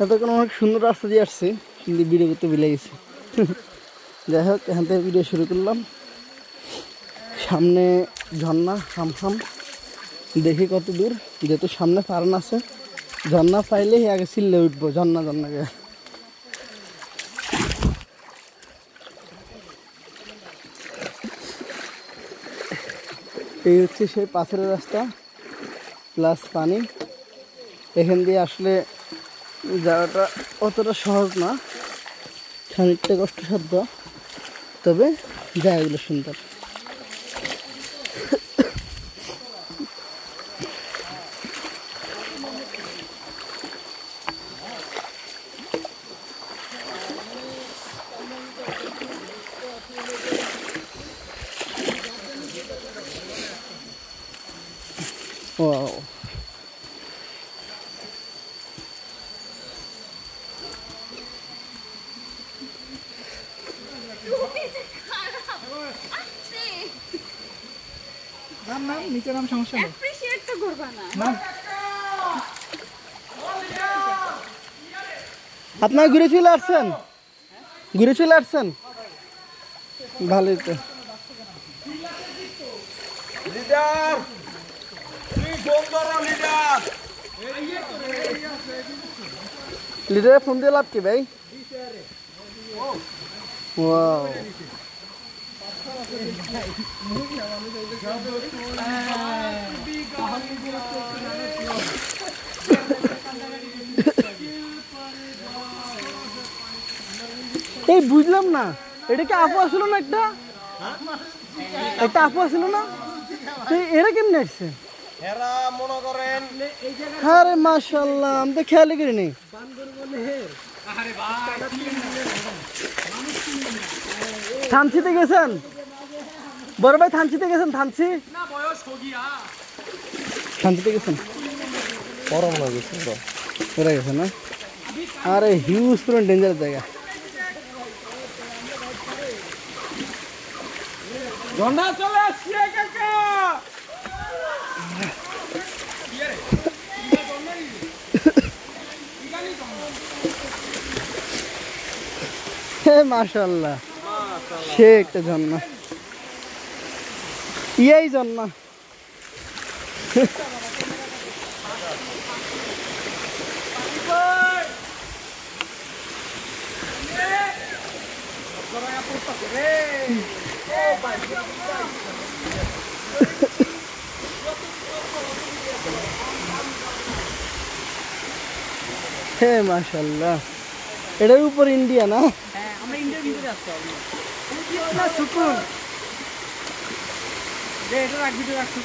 এতক্ষণ অনেক সুন্দর রাস্তা দিয়ে আসছি, কিন্তু ভিডিও করতে ভুলে গেছি। যাই হোক, এখান থেকে ভিডিও শুরু করলাম। সামনে ঝর্ণা, হামহাম দেখি কত দূর। যেহেতু সামনে ফার্ন আছে, ঝর্ণা পাইলেই আগে চিল্লে উঠবো ঝর্ণা ঝর্ণাকে। এই হচ্ছে সেই পাথরের রাস্তা প্লাস পানি। এখান দিয়ে আসলে যাওয়াটা অতটা সহজ না, খানিকটা কষ্টসাধ্য, তবে জায়গাগুলো সুন্দর। ওয়াও, নিচে নাম সমস্যা নেই, অ্যাপ্রিশিয়েট তো করবা না। আপনারা ঘুরে চলে আসছেন? ঘুরে চলে আসছেন, ভালোই তো। লিডারে ফোন দিয়ে লাভ কি ভাই? ওয়াও, এই বুঝলাম না, এটা কি আপু আসলো না? একটা আপু আসলো না? তো এরা কেমনে আসছে? আরে মাশাআল্লাহ, আমি তো খেয়ালই করিনি। থানচিতে গেছেন বড় ভাই? থানচিতে গেছেন? থানচিতে গেছেন? ওরা গেছে না? আরে হিউজ পুরো ডেঞ্জার জায়গা। চলে আসছে কাকা। মাশাআল্লাহ, সে একটা ঝর্ণা, ইয়াই ঝর্ণা। হে মাশাআল্লাহ, এটার উপর ইন্ডিয়া না? হ্যাঁ, আমরা ইন্ডিয়ার ভিতরে আসতে হবে না, সুকুন। এটা রাখবি, রাখছি।